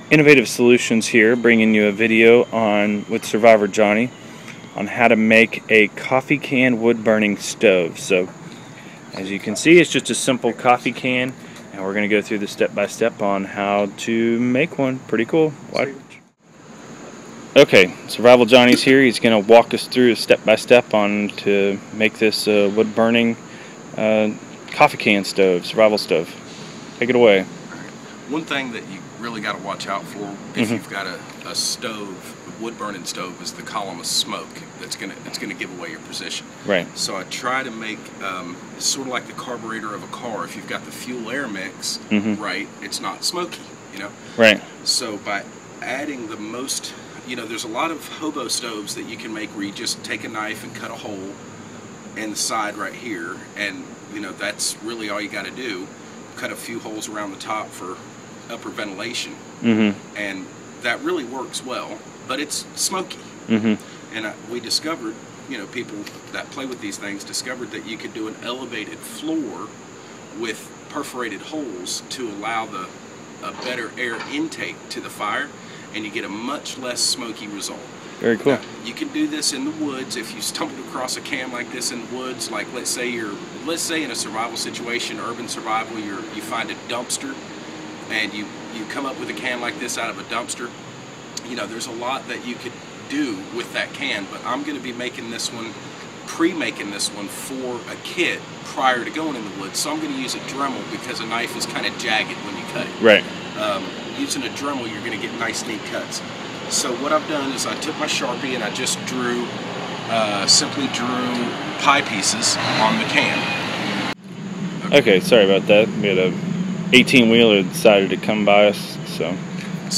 Innovative Solutions here, bringing you a video with Survivor Johnny on how to make a coffee can wood burning stove. So as you can see, it's just a simple coffee can, and we're going to go through the step-by-step on how to make one. Pretty cool. Watch. Okay, Survival Johnny's here. He's going to walk us through a step-by-step on to make this wood burning coffee can stove, survival stove. Take it away. One thing that you really got to watch out for if you've got a stove, a wood burning stove, is the column of smoke that's gonna give away your position. Right. So I try to make it's sort of like the carburetor of a car. If you've got the fuel air mix right, it's not smoky, you know. Right. So by adding the most, there's a lot of hobo stoves that you can make where you just take a knife and cut a hole in the side right here, and that's really all you got to do. Cut a few holes around the top for upper ventilation, and that really works well, but it's smoky. And we discovered, people that play with these things discovered that you could do an elevated floor with perforated holes to allow a better air intake to the fire, and you get a much less smoky result. Very cool. Now, you can do this in the woods. If you stumbled across a can like this in the woods, like let's say in a survival situation, urban survival, you find a dumpster, and you come up with a can like this out of a dumpster. There's a lot that you could do with that can, but I'm going to be making this one, pre-making this one for a kit prior to going in the woods. So I'm going to use a Dremel because a knife is kind of jagged when you cut it. Right. Using a Dremel, you're going to get nice, neat cuts. So what I've done is I took my Sharpie and I just simply drew pie pieces on the can. Okay, sorry about that. We had a 18-wheeler decided to come by us, so.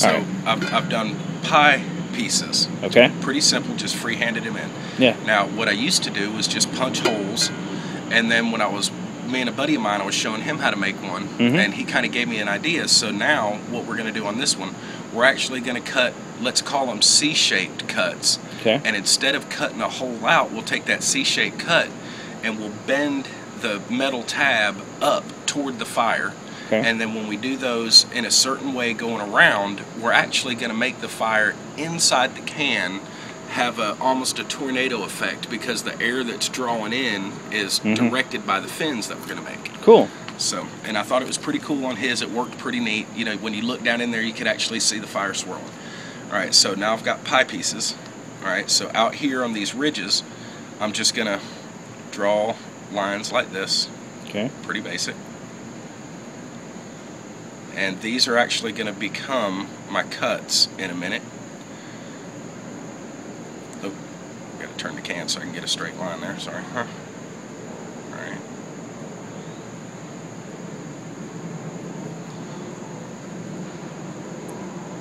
Right. I've done pie pieces. Okay. Pretty simple, just free-handed them in. Yeah. Now, what I used to do was just punch holes, and then when me and a buddy of mine, I was showing him how to make one, and he kind of gave me an idea. So now, what we're going to do on this one, we're actually going to cut, let's call them C-shaped cuts. Okay. And instead of cutting a hole out, we'll take that C-shaped cut and we'll bend the metal tab up toward the fire. Okay. And then when we do those in a certain way going around, we're actually going to make the fire inside the can have almost a tornado effect, because the air that's drawing in is directed by the fins that we're going to make. Cool. So, and I thought it was pretty cool on his. It worked pretty neat. When you look down in there, you could actually see the fire swirling. All right, so now I've got pie pieces. All right, so out here on these ridges, I'm just going to draw lines like this. Okay. Pretty basic. And these are actually going to become my cuts in a minute. Oh, got to turn the can so I can get a straight line there. Sorry. All right.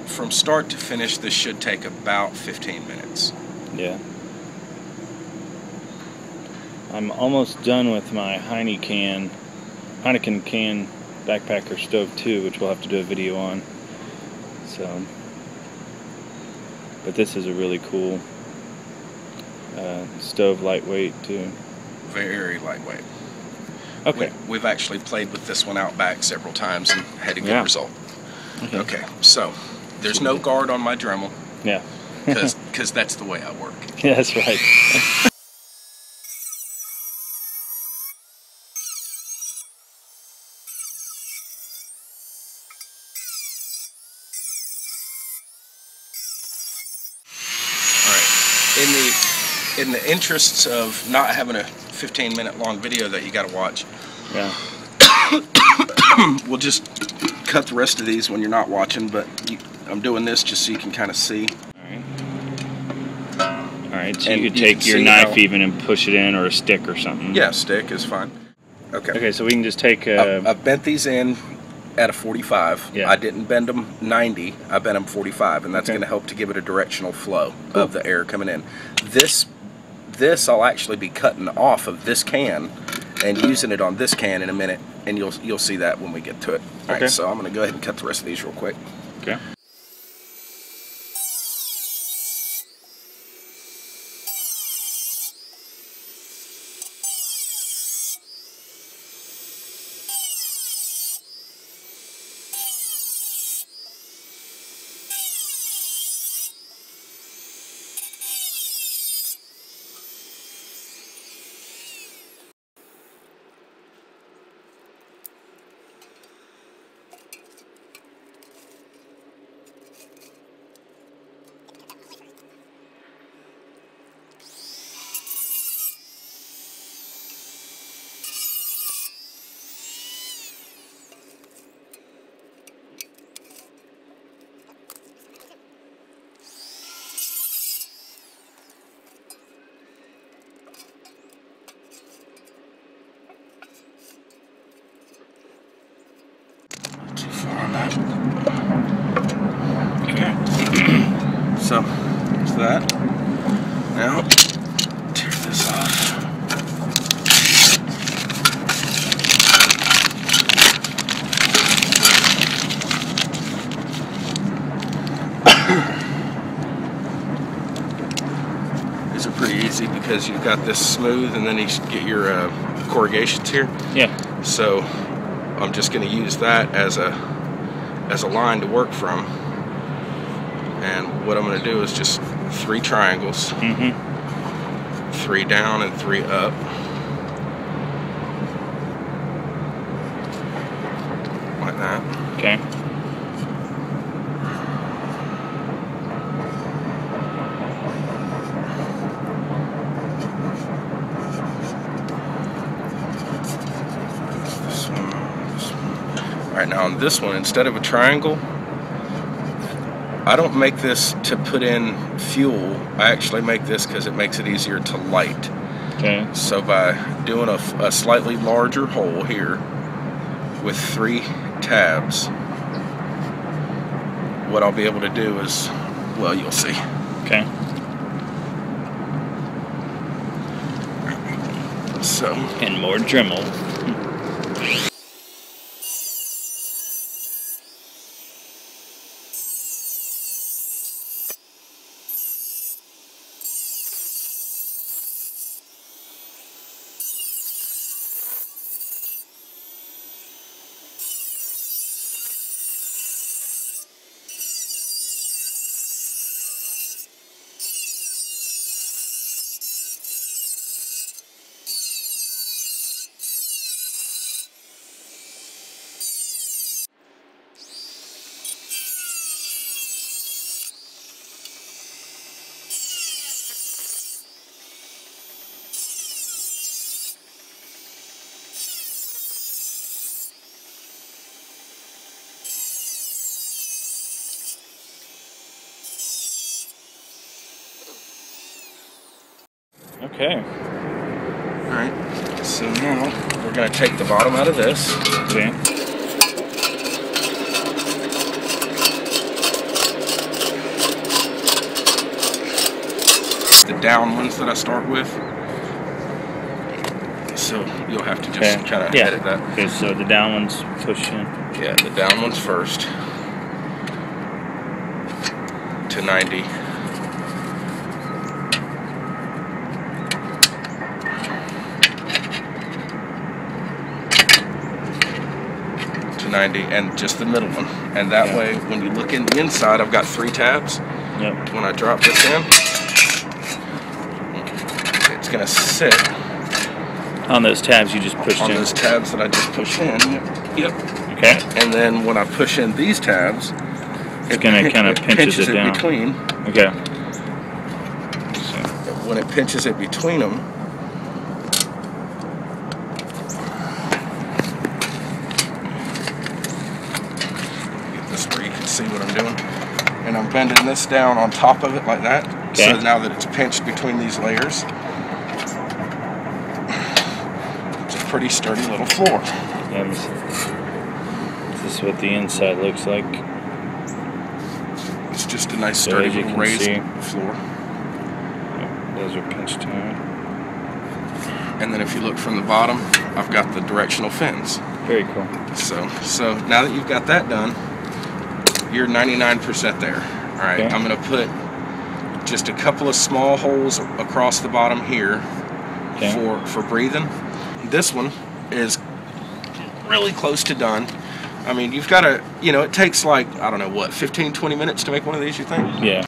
From start to finish, this should take about 15 minutes. Yeah. I'm almost done with my Heineken can backpacker stove too, which we'll have to do a video on. So, but this is a really cool stove, lightweight too. Very lightweight. Okay. We've actually played with this one out back several times and had a good result. Okay, so there's no guard on my Dremel. Yeah. Because that's the way I work. Yeah, that's right. In the interests of not having a 15-minute long video that you got to watch, we'll just cut the rest of these when you're not watching, but I'm doing this just so you can kind of see. Alright, so you could take your knife even and push it in, or a stick or something. Yeah, stick is fine. Okay, so we can just take I've bent these in at a 45. Yeah. I didn't bend them 90, I bent them 45, and that's going to help to give it a directional flow of the air coming in. This I'll actually be cutting off of this can and using it on this can in a minute, and you'll see that when we get to it. All right, so I'm going to go ahead and cut the rest of these real quick. Okay. that. Now, tear this off. These are pretty easy because you've got this smooth, and then you get your corrugations here. Yeah. So I'm just going to use that as a line to work from. And what I'm going to do is just 3 triangles. 3 down and 3 up. Like that. Okay. Alright, now on this one, instead of a triangle, I don't make this to put in fuel. I actually make this because it makes it easier to light. Okay. So by doing a slightly larger hole here with 3 tabs, what I'll be able to do is, well, you'll see. Okay. So. And more Dremel. Okay. Alright, so now we're going to take the bottom out of this. Okay. The down ones that I start with. So you'll have to just kind of edit that. Okay, so the down ones push in. Yeah, the down ones first. To 90. To 90, and just the middle one. And that way, when you look in the inside, I've got 3 tabs. Yep. When I drop this in, it's going to sit on those tabs you just pushed in. On those tabs that I just pushed in. Yep. Okay. And then when I push in these tabs, it's going to kind of pinches it down. Between. Okay. So when it pinches it between them, get this where you can see what I'm doing. And I'm bending this down on top of it like that. Okay. So now that it's pinched between these layers, it's a pretty sturdy little floor. And this is what the inside looks like. It's just a nice sturdy little raised floor. Yep, those are pinched down. And then if you look from the bottom, I've got the directional fins. Very cool. So now that you've got that done, you're 99% there. All right, okay. I'm going to put just a couple of small holes across the bottom here for breathing. This one is really close to done. I mean, you've got to, you know, it takes like, I don't know, what, 15, 20 minutes to make one of these, you think? Yeah.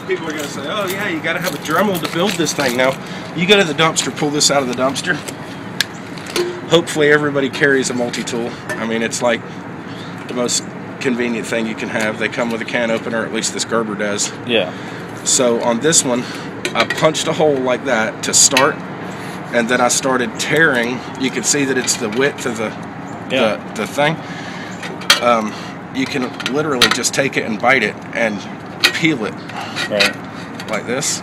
People are going to say, oh yeah, you got to have a Dremel to build this thing. Now, you go to the dumpster, pull this out of the dumpster. Hopefully everybody carries a multi-tool. I mean, it's like the most convenient thing you can have. They come with a can opener, or at least this Gerber does. Yeah. So on this one, I punched a hole like that to start, and then I started tearing. You can see that it's the width of the thing. You can literally just take it and bite it and peel it, right, like this,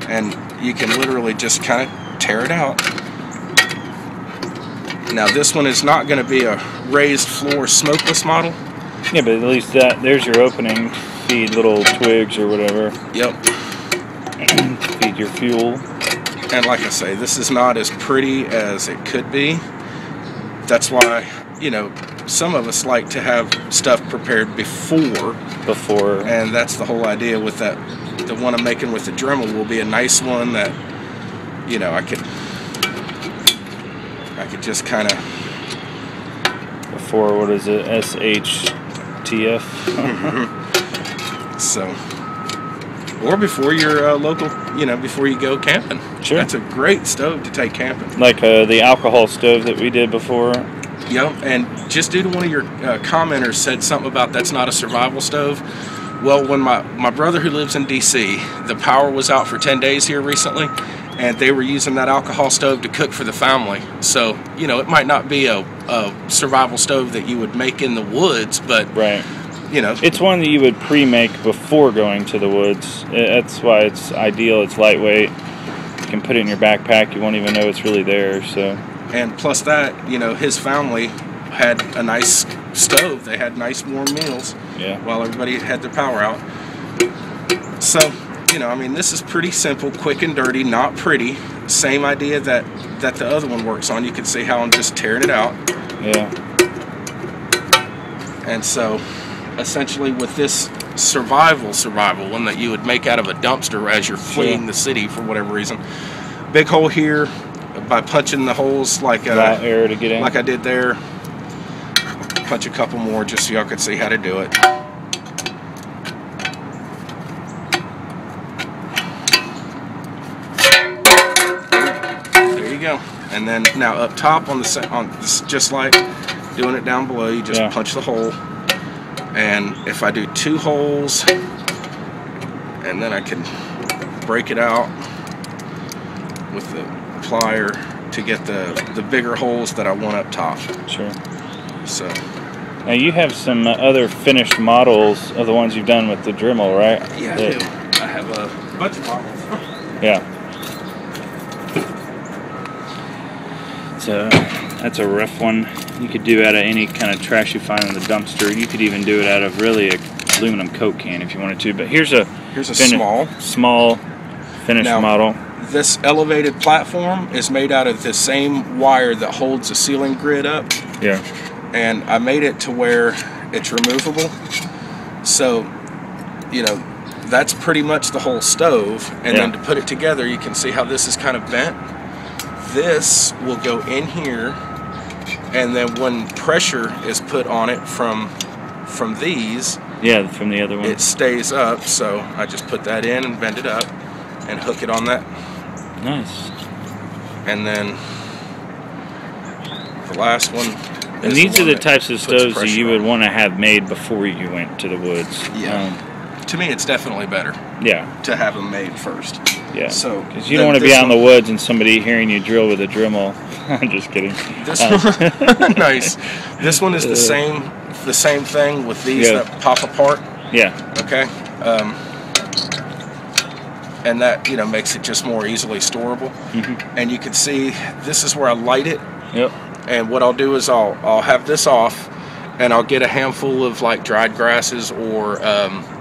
and you can literally just kind of tear it out. Now this one is not going to be a raised floor smokeless model. Yeah, but at least there's your opening. Feed little twigs or whatever. Yep. Feed your fuel. And like I say, this is not as pretty as it could be. That's why, you know, some of us like to have stuff prepared before. And that's the whole idea with that. The one I'm making with the Dremel will be a nice one that, you know, I could just kind of. Before, what is it? SHTF? So, or before your local, you know, before you go camping. Sure. That's a great stove to take camping. Like the alcohol stove that we did before. Yep, and just due to one of your commenters said something about that's not a survival stove. Well, when my brother who lives in D.C., the power was out for 10 days here recently, and they were using that alcohol stove to cook for the family. So, you know, it might not be a survival stove that you would make in the woods, but, right, you know. It's one that you would pre-make before going to the woods. That's why it's ideal. It's lightweight. You can put it in your backpack. You won't even know it's really there. So. And plus that, you know, his family had a nice stove. They had nice warm meals while everybody had their power out. So, you know, I mean, this is pretty simple, quick and dirty, not pretty. Same idea that the other one works on. You can see how I'm just tearing it out. Yeah. And so, essentially with this survival one that you would make out of a dumpster as you're fleeing the city for whatever reason. Big hole here by punching the holes like air to get in. Like I did there. Punch a couple more just so y'all could see how to do it. There you go. And then now up top on this, just like doing it down below, you just punch the hole. And if I do 2 holes, and then I can break it out with the plier to get the bigger holes that I want up top. Sure. So. Now you have some other finished models of the ones you've done with the Dremel, right? Yeah, I do. I have a bunch of models. Yeah. So that's a rough one. You could do out of any kind of trash you find in the dumpster. You could even do it out of really a aluminum Coke can if you wanted to. But here's a small finished model. This elevated platform is made out of the same wire that holds the ceiling grid up. Yeah. And I made it to where it's removable. So, you know, that's pretty much the whole stove. And then to put it together, you can see how this is kind of bent. This will go in here, and then when pressure is put on it from these, from the other one, it stays up. So I just put that in and bend it up and hook it on that. Nice. And then the last one. And these are the types of stoves that you would want to have made before you went to the woods. Yeah. To me, it's definitely better. Yeah. To have them made first. Yeah. So. Because you don't want to be out in the woods and somebody hearing you drill with a Dremel. I'm just kidding. This one, nice. This one is the same thing with these that pop apart. Yeah. Okay. And that, you know, makes it just more easily storable. Mm-hmm. And you can see this is where I light it. Yep. And what I'll do is I'll have this off, and I'll get a handful of like dried grasses or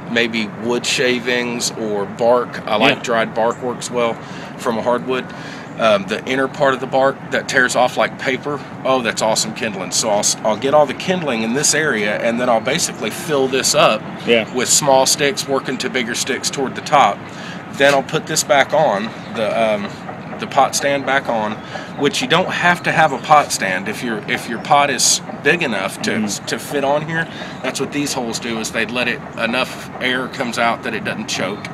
maybe wood shavings or bark. I like dried bark, works well from a hardwood. The inner part of the bark that tears off like paper, oh, that's awesome kindling. So I'll get all the kindling in this area, and then I'll basically fill this up with small sticks working to bigger sticks toward the top. Then I'll put this back on, the pot stand back on, which you don't have to have a pot stand if your pot is big enough to fit on here. That's what these holes do, is they let it, enough air comes out that it doesn't choke.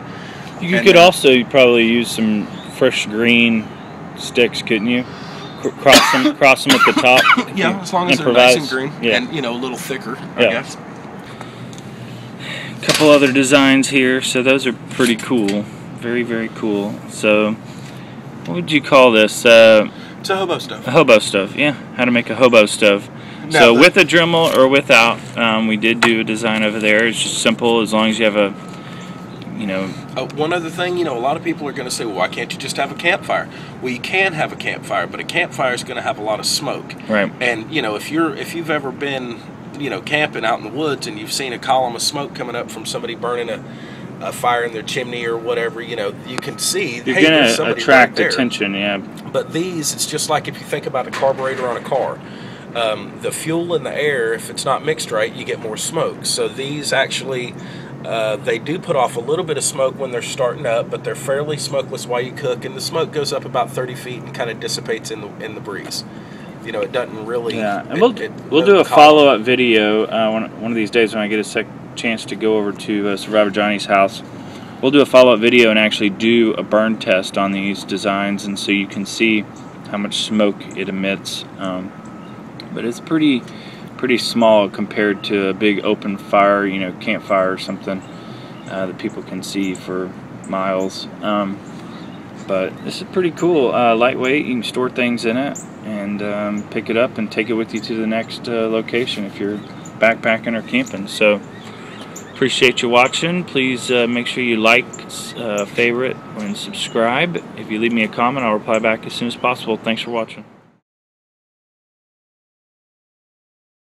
You could also probably use some fresh green sticks, couldn't you? cross them at the top. Yeah, as long as they're nice and green, and a little thicker, I guess. A couple other designs here, so those are pretty cool, very, very cool. So, what would you call this? It's a hobo stove. A hobo stove, yeah. How to make a hobo stove. So with a Dremel or without, we did do a design over there. It's just simple, as long as you have a, one other thing, a lot of people are going to say, well, why can't you just have a campfire? Well, you can have a campfire, but a campfire is going to have a lot of smoke. Right. And, if you've ever been, camping out in the woods and you've seen a column of smoke coming up from somebody burning a fire in their chimney or whatever, you can see, you're going to attract attention, yeah. But these, it's just like if you think about a carburetor on a car. The fuel in the air, if it's not mixed right, you get more smoke. So these actually, they do put off a little bit of smoke when they're starting up, but they're fairly smokeless while you cook, and the smoke goes up about 30 feet and kind of dissipates in the breeze. It doesn't really. Yeah, and we'll do a follow-up video one of these days when I get a chance to go over to Survivor Johnny's house. We'll do a follow-up video and actually do a burn test on these designs, and so you can see how much smoke it emits. But it's pretty small compared to a big open fire, campfire or something that people can see for miles. But this is pretty cool, lightweight. You can store things in it and pick it up and take it with you to the next location if you're backpacking or camping. So appreciate you watching. Please make sure you like, favorite, and subscribe. If you leave me a comment, I'll reply back as soon as possible. Thanks for watching.